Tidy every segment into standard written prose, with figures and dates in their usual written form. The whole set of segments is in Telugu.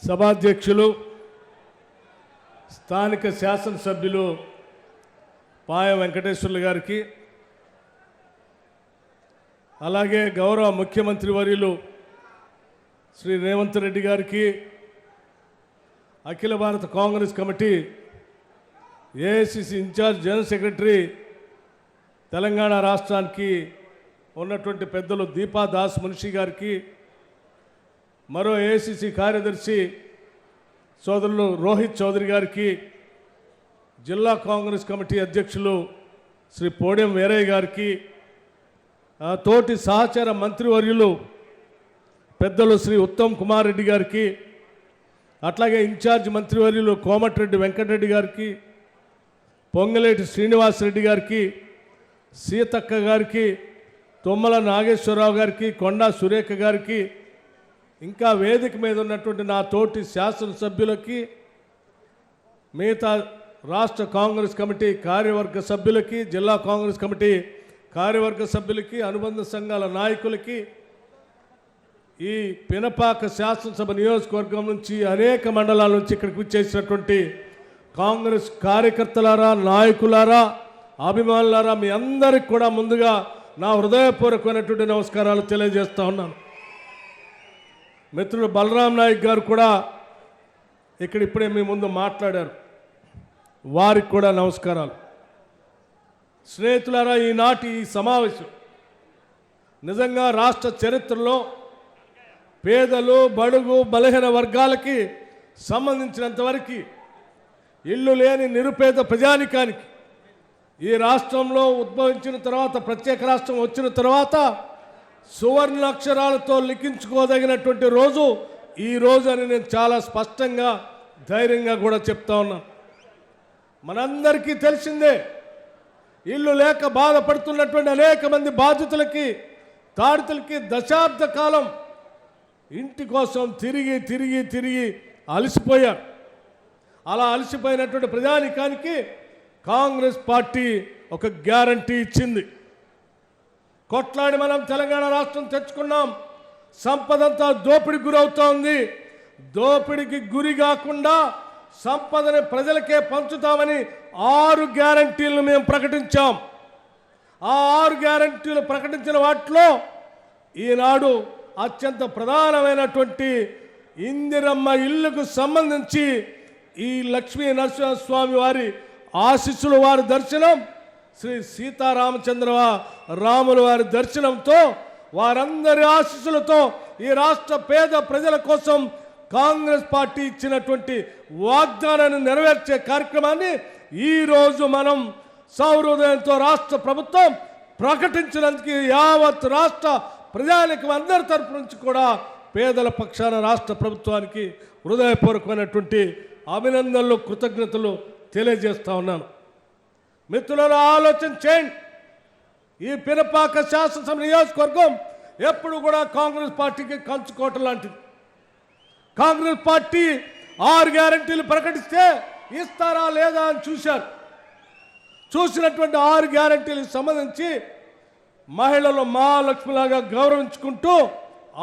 సభాధ్యక్షులు స్థానిక శాసనసభ్యులు పాయ వెంకటేశ్వర్లు గారికి, అలాగే గౌరవ ముఖ్యమంత్రి వర్యులు శ్రీ రేవంత్ రెడ్డి గారికి, అఖిల భారత Congress committee AICC in charge general secretary Telangana రాష్ట్రానికి ఉన్నటువంటి పెద్దలు దీపా దాస్ మున్షి గారికి, మరో ఏఐసిసి కార్యదర్శి సోదరులు రోహిత్ చౌదరి గారికి, జిల్లా కాంగ్రెస్ కమిటీ అధ్యక్షులు శ్రీ పోడెం వీరయ్య గారికి, తోటి సహచర మంత్రివర్యులు పెద్దలు శ్రీ ఉత్తమ్ కుమార్ రెడ్డి గారికి, అట్లాగే ఇన్ఛార్జ్ మంత్రివర్యులు కోమటిరెడ్డి వెంకటరెడ్డి గారికి, పొంగలేటి శ్రీనివాసరెడ్డి గారికి, సీతక్క గారికి, తుమ్మల నాగేశ్వరరావు గారికి, కొండా సురేఖ గారికి, ఇంకా వేదిక మీద ఉన్నటువంటి నా తోటి శాసనసభ్యులకి, మిగతా రాష్ట్ర కాంగ్రెస్ కమిటీ కార్యవర్గ సభ్యులకి, జిల్లా కాంగ్రెస్ కమిటీ కార్యవర్గ సభ్యులకి, అనుబంధ సంఘాల నాయకులకి, ఈ పినపాక శాసనసభ నియోజకవర్గం నుంచి అనేక మండలాల నుంచి ఇక్కడికి వచ్చేసినటువంటి కాంగ్రెస్ కార్యకర్తలారా, నాయకులారా, అభిమానులారా, మీ అందరికి కూడా ముందుగా నా హృదయపూర్వకమైనటువంటి నమస్కారాలు తెలియజేస్తా ఉన్నాను. మిత్రుడు బలరాం నాయక్ గారు కూడా ఇక్కడ ఇప్పుడే మీ ముందు మాట్లాడారు, వారికి కూడా నమస్కారాలు. స్నేహితులారా, ఈనాటి ఈ సమావేశం నిజంగా రాష్ట్ర చరిత్రలో పేదలు, బడుగు, బలహీన వర్గాలకి సంబంధించినంతవరకు ఇల్లు లేని నిరుపేద ప్రజానికానికి ఈ రాష్ట్రంలో ఉద్భవించిన తర్వాత, ప్రత్యేక రాష్ట్రం వచ్చిన తర్వాత సువర్ణ అక్షరాలతో లిఖించుకోదగినటువంటి రోజు ఈ రోజు అని నేను చాలా స్పష్టంగా, ధైర్యంగా కూడా చెప్తా ఉన్నాను. మనందరికీ తెలిసిందే, ఇల్లు లేక బాధపడుతున్నటువంటి అనేక మంది బాధితులకి, తాడితులకి దశాబ్ద కాలం ఇంటి కోసం తిరిగి తిరిగి తిరిగి అలసిపోయారు. అలా అలసిపోయినటువంటి ప్రజానికానికి కాంగ్రెస్ పార్టీ ఒక గ్యారంటీ ఇచ్చింది. కొట్లాడి మనం తెలంగాణ రాష్ట్రం తెచ్చుకున్నాం, సంపదంతా దోపిడికి గురవుతా ఉంది. దోపిడికి గురి కాకుండా సంపదని ప్రజలకే పంచుతామని 6 గ్యారంటీలను మేము ప్రకటించాం. ఆ 6 గ్యారంటీలు ప్రకటించిన వాటిలో ఈనాడు అత్యంత ప్రధానమైనటువంటి ఇందిరమ్మ ఇల్లుకు సంబంధించి ఈ లక్ష్మీ నరసింహస్వామి వారి ఆశీస్సులు, వారి దర్శనం, శ్రీ సీతారామచంద్ర రాముల వారి దర్శనంతో, వారందరి ఆశీస్సులతో ఈ రాష్ట్ర పేద ప్రజల కోసం కాంగ్రెస్ పార్టీ ఇచ్చినటువంటి వాగ్దానాన్ని నెరవేర్చే కార్యక్రమాన్ని ఈరోజు మనం సౌహృదయంతో రాష్ట్ర ప్రభుత్వం ప్రకటించినందుకు యావత్ రాష్ట్ర ప్రజానికం అందరి తరపు నుంచి కూడా పేదల పక్షాన రాష్ట్ర ప్రభుత్వానికి హృదయపూర్వకమైనటువంటి అభినందనలు, కృతజ్ఞతలు తెలియజేస్తా ఉన్నాను. మిత్రులను ఆలోచన చేయండి. ఈ పినపాక శాసనసభ నియోజకవర్గం ఎప్పుడు కూడా కాంగ్రెస్ పార్టీకి కంచుకోట లాంటిది. కాంగ్రెస్ పార్టీ 6 గ్యారంటీలు ప్రకటిస్తే ఇస్తారా లేదా అని చూశారు. చూసినటువంటి 6 గ్యారంటీలకు సంబంధించి మహిళలు మహాలక్ష్మిలాగా గౌరవించుకుంటూ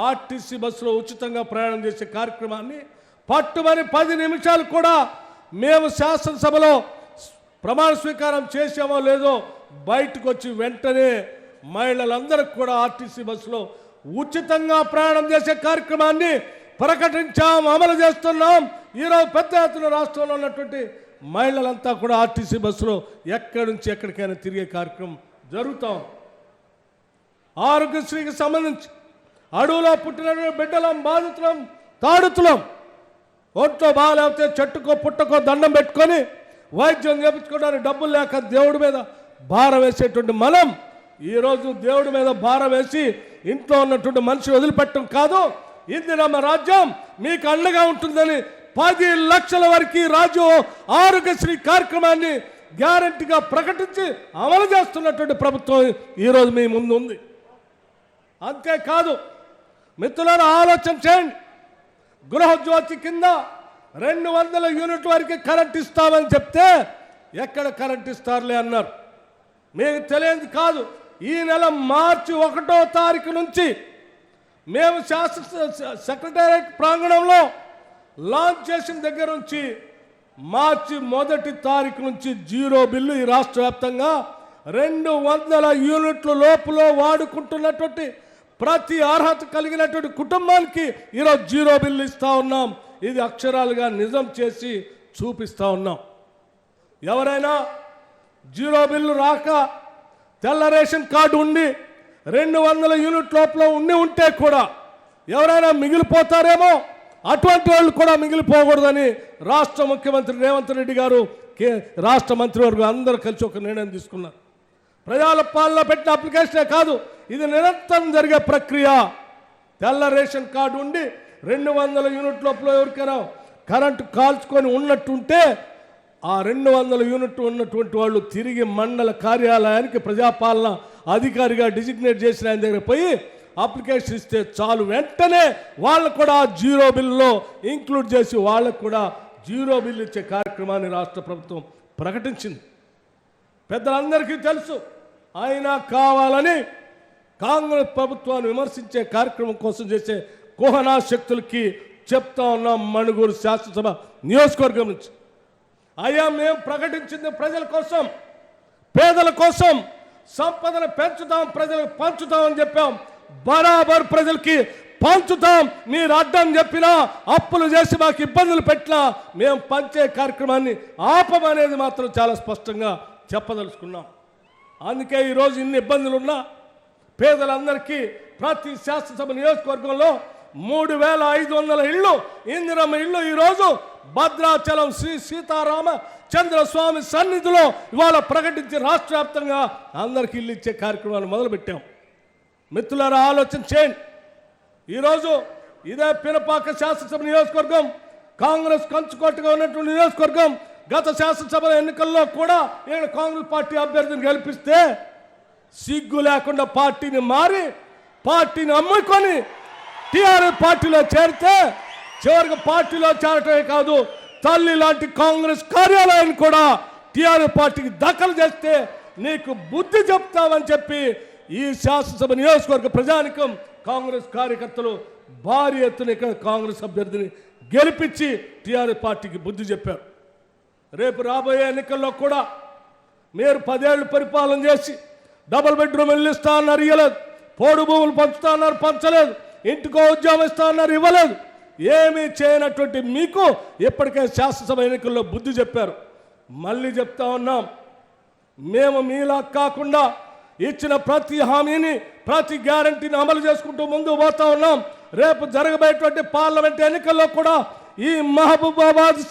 ఆర్టీసీ బస్సులో ఉచితంగా ప్రయాణం చేసే కార్యక్రమాన్ని పట్టుమని 10 నిమిషాలు కూడా మేము శాసనసభలో ప్రమాణ స్వీకారం చేసామో లేదో బయటకు వచ్చి వెంటనే మహిళలందరికీ కూడా ఆర్టీసీ బస్సులో ఉచితంగా ప్రయాణం చేసే కార్యక్రమాన్ని ప్రకటించాం, అమలు చేస్తున్నాం. ఈరోజు పెద్ద ఎత్తున రాష్ట్రంలో ఉన్నటువంటి మహిళలంతా కూడా ఆర్టీసీ బస్సులో ఎక్కడి నుంచి ఎక్కడికైనా తిరిగే కార్యక్రమం జరుగుతాం. ఆరోగ్యశ్రీకి సంబంధించి అడవులో పుట్టిన బిడ్డలం, బాధితులం, తాడుతులం, ఒంట్లో బాగాలేకపోతే చెట్టుకో పుట్టకో దండం పెట్టుకొని వైద్యం చేయించుకోవడానికి డబ్బులు లేక దేవుడి మీద భారం వేసేటువంటి మనం ఈరోజు దేవుడి మీద భారం వేసి ఇంట్లో ఉన్నటువంటి మనిషి వదిలిపెట్టడం కాదు. ఇందిరమ్మ రాజ్యం మీకు అండగా ఉంటుందని 10 లక్షల వరకు రాజు ఆరోగ్యశ్రీ కార్యక్రమాన్ని గ్యారంటీగా ప్రకటించి అమలు చేస్తున్నటువంటి ప్రభుత్వం ఈరోజు మీ ముందు ఉంది. అంతేకాదు మిత్రులను ఆలోచన చేయండి. గృహజ్యోతి కింద 200 యూనిట్ల వరకు కరెంట్ ఇస్తామని చెప్తే ఎక్కడ కరెంట్ ఇస్తారులే అన్నారు. మీకు తెలియదు కాదు, ఈ నెల మార్చి 1వ తారీఖు నుంచి మేము శాసన సెక్రటేరియట్ ప్రాంగణంలో లాంచ్ చేసిన దగ్గర నుంచి మార్చి 1 తారీఖు నుంచి 0 బిల్లు ఈ రాష్ట్ర వ్యాప్తంగా 200 యూనిట్ల లోపల వాడుకుంటున్నటువంటి ప్రతి అర్హత కలిగినటువంటి కుటుంబానికి ఈరోజు 0 బిల్లు ఇస్తా ఉన్నాం. ఇది అక్షరాలుగా నిజం చేసి చూపిస్తా ఉన్నాం. ఎవరైనా 0 బిల్లు రాక తెల్ల రేషన్ కార్డు ఉండి 200 యూనిట్ లోపల ఉంటే కూడా ఎవరైనా మిగిలిపోతారేమో, అటువంటి వాళ్ళు కూడా మిగిలిపోకూడదని రాష్ట్ర ముఖ్యమంత్రి రేవంత్ రెడ్డి గారు, రాష్ట్ర మంత్రివర్గం అందరూ కలిసి ఒక నిర్ణయం తీసుకున్నారు. ప్రజల పాలన పెట్టిన అప్లికేషనే కాదు, ఇది నిరంతరం జరిగే ప్రక్రియ. తెల్ల రేషన్ కార్డు ఉండి 200 యూనిట్ లోపల ఎవరికైనా కరెంటు కాల్చుకొని ఉన్నట్టుంటే ఆ 200 యూనిట్లు ఉన్నటువంటి వాళ్ళు తిరిగి మండల కార్యాలయానికి ప్రజాపాలన అధికారిగా డిజిగ్నేట్ చేసిన ఆయన దగ్గర పోయి అప్లికేషన్ ఇస్తే చాలు, వెంటనే వాళ్ళకు కూడా 0 బిల్లులో ఇంక్లూడ్ చేసి వాళ్ళకు కూడా 0 బిల్లు ఇచ్చే కార్యక్రమాన్ని రాష్ట్ర ప్రభుత్వం ప్రకటించింది. పెద్దలందరికీ తెలుసు. అయినా కావాలని కాంగ్రెస్ ప్రభుత్వాన్ని విమర్శించే కార్యక్రమం కోసం చేసే కుహనా శక్తులకి చెప్తా ఉన్నాం. మణుగూరు శాసనసభ నియోజకవర్గం నుంచి అయ్యా, మేము ప్రకటించింది ప్రజల కోసం, పేదల కోసం, సంపదను పెంచుతాం, ప్రజలకు పంచుతామని చెప్పాం. బరాబర్ ప్రజలకి పంచుతాం. మీరు అడ్డం చెప్పినా, అప్పులు చేసి మాకు ఇబ్బందులు పెట్టినా మేము పంచే కార్యక్రమాన్ని ఆపమనేది మాత్రం చాలా స్పష్టంగా చెప్పదలుచుకున్నాం. అందుకే ఈరోజు ఇన్ని ఇబ్బందులున్నా పేదలందరికీ ప్రతి శాసనసభ నియోజకవర్గంలో 3500 ఇళ్ళు, ఇందిరమ్మ ఇళ్ళు ఈరోజు భద్రాచలం శ్రీ సీతారామ చంద్రస్వామి సన్నిధిలో ఇవాళ ప్రకటించి రాష్ట్ర వ్యాప్తంగా అందరికీ ఇల్లు ఇచ్చే కార్యక్రమాన్ని మొదలుపెట్టాం. మిత్రులారా, ఆలోచన చేయండి. ఈరోజు ఇదే పినపాక శాసనసభ నియోజకవర్గం కాంగ్రెస్ కంచుకోటగా ఉన్నటువంటి నియోజకవర్గం. గత శాసనసభ ఎన్నికల్లో కూడా ఇక్కడ కాంగ్రెస్ పార్టీ అభ్యర్థిని గెలిపిస్తే సిగ్గు లేకుండా పార్టీని మారి, పార్టీని అమ్ముకొని టీఆర్ఎస్ పార్టీలో చేరితే చివరికి పార్టీలో చేరటమే కాదు, తల్లి లాంటి కాంగ్రెస్ కార్యాలయాన్ని కూడా టీఆర్ఎస్ పార్టీకి దఖలు చేస్తే నీకు బుద్ధి చెప్తామని చెప్పి ఈ శాసనసభ నియోజకవర్గ ప్రజానికం, కాంగ్రెస్ కార్యకర్తలు భారీ ఎత్తున ఇక్కడ కాంగ్రెస్ అభ్యర్థిని గెలిపించి టీఆర్ఎస్ పార్టీకి బుద్ధి చెప్పారు. రేపు రాబోయే ఎన్నికల్లో కూడా మీరు 10 ఏళ్ళు పరిపాలన చేసి డబుల్ బెడ్రూమ్ ఇల్లు ఇస్తా అన్నారు, ఇవ్వలేదు. పోడు భూములు పంచుతా అన్నారు, పంచలేదు. ఇంటికో ఉద్యోగం ఇస్తా అన్నారు, ఇవ్వలేదు. ఏమీ చేయనటువంటి మీకు ఇప్పటికే శాసనసభ ఎన్నికల్లో బుద్ధి చెప్పారు. మళ్ళీ చెప్తా ఉన్నాం, మేము మీలా కాకుండా ఇచ్చిన ప్రతి హామీని, ప్రతి గ్యారంటీని అమలు చేసుకుంటూ ముందుకు పోతా ఉన్నాం. రేపు జరగబోయేటువంటి పార్లమెంట్ ఎన్నికల్లో కూడా ఈ మహబూబాబాద్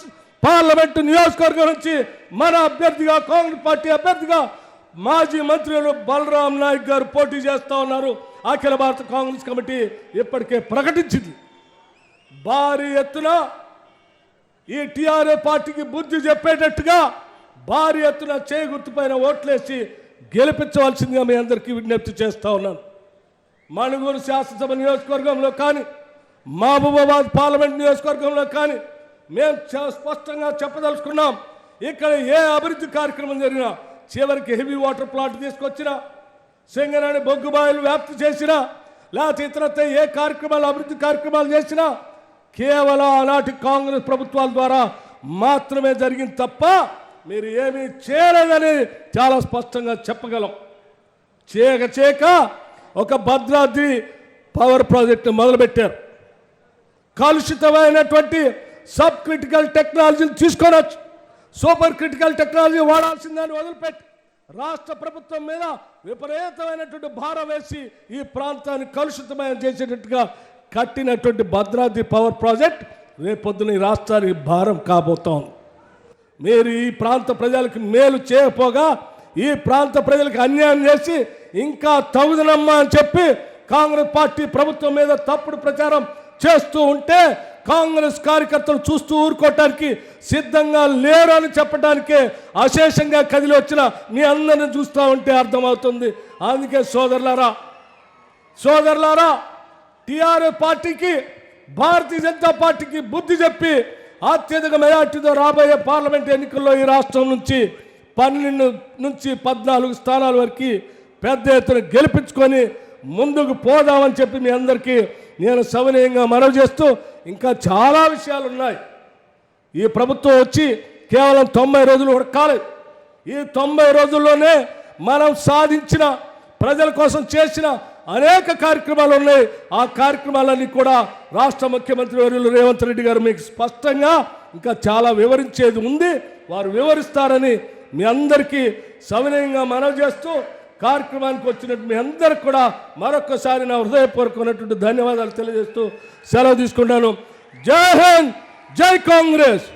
పార్లమెంటు నియోజకవర్గం నుంచి మన అభ్యర్థిగా, కాంగ్రెస్ పార్టీ అభ్యర్థిగా మాజీ మంత్రులు బలరాం నాయక్ గారు పోటీ చేస్తూ ఉన్నారు. అఖిల భారత కాంగ్రెస్ కమిటీ ఇప్పటికే ప్రకటించింది. భారీ ఎత్తున ఈ టీఆర్ఎస్ పార్టీకి బుద్ధి చెప్పేటట్టుగా భారీ ఎత్తున చేయి గుర్తుపైన ఓట్లేసి గెలిపించవలసిందిగా మీ అందరికీ విజ్ఞప్తి చేస్తూ ఉన్నాను. మణుగూరు శాసనసభ నియోజకవర్గంలో కానీ, మహబూబాబాద్ పార్లమెంట్ నియోజకవర్గంలో కానీ మేము స్పష్టంగా చెప్పదలుచుకున్నాం, ఇక్కడ ఏ అభివృద్ధి కార్యక్రమం జరిగినా, చివరికి హెవీ వాటర్ ప్లాంట్ తీసుకొచ్చినా, సింగరేణి బొగ్గుబాయిలు వ్యాప్తి చేసినా, లేకపోతే ఇతరత్ర ఏ కార్యక్రమాలు, అభివృద్ధి కార్యక్రమాలు చేసినా కేవలం ఆనాటి కాంగ్రెస్ ప్రభుత్వాల ద్వారా మాత్రమే జరిగింది తప్ప మీరు ఏమీ చేయలేదని చాలా స్పష్టంగా చెప్పగలం. చేయక ఒక భద్రాద్రి పవర్ ప్రాజెక్టును మొదలుపెట్టారు. కలుషితమైనటువంటి సబ్ క్రిటికల్ టెక్నాలజీలు తీసుకొనొచ్చు, సూపర్ క్రిటికల్ టెక్నాలజీ వాడాల్సిందని వదిలిపెట్టి రాష్ట్ర ప్రభుత్వం మీద విపరీతమైనటువంటి భారం వేసి ఈ ప్రాంతాన్ని కలుషితమైన చేసేటట్టుగా కట్టినటువంటి భద్రాద్రి పవర్ ప్రాజెక్ట్ రేపొద్దున ఈ రాష్ట్రానికి భారం కాబోతోంది. మీరు ఈ ప్రాంత ప్రజలకు మేలు చేయకపోగా ఈ ప్రాంత ప్రజలకు అన్యాయం చేసి ఇంకా తగుదనమ్మా అని చెప్పి కాంగ్రెస్ పార్టీ ప్రభుత్వం మీద తప్పుడు ప్రచారం చేస్తూ ఉంటే కాంగ్రెస్ కార్యకర్తలు చూస్తూ ఊరుకోవటానికి సిద్ధంగా లేరు అని చెప్పడానికే అశేషంగా కదిలి వచ్చిన మీ అందరిని చూస్తూ ఉంటే అర్థమవుతుంది. అందుకే సోదరులారా టీఆర్ఎస్ పార్టీకి, భారతీయ జనతా పార్టీకి బుద్ధి చెప్పి అత్యధిక మెజార్టీతో రాబోయే పార్లమెంట్ ఎన్నికల్లో ఈ రాష్ట్రం నుంచి 12 నుంచి 14 స్థానాల వరకు పెద్ద ఎత్తున గెలిపించుకొని ముందుకు పోదామని చెప్పి మీ అందరికీ నేను సవినయంగా మనవి చేస్తూ ఇంకా చాలా విషయాలు ఉన్నాయి. ఈ ప్రభుత్వం వచ్చి కేవలం 90 రోజులు ఉడకాలి. ఈ 90 రోజుల్లోనే మనం సాధించిన, ప్రజల కోసం చేసిన అనేక కార్యక్రమాలు ఉన్నాయి. ఆ కార్యక్రమాలన్నీ కూడా రాష్ట్ర ముఖ్యమంత్రి వర్యులు రేవంత్ రెడ్డి గారు మీకు స్పష్టంగా ఇంకా చాలా వివరించేది ఉంది. వారు వివరిస్తారని మీ అందరికీ సవినయంగా మనవి చేస్తూ కార్యక్రమానికి వచ్చినట్టు మీ అందరికి కూడా మరొకసారి నా హృదయపూర్వకమైనటువంటి ధన్యవాదాలు తెలియజేస్తూ సెలవు తీసుకుంటాను. జై హింద్, జై కాంగ్రెస్.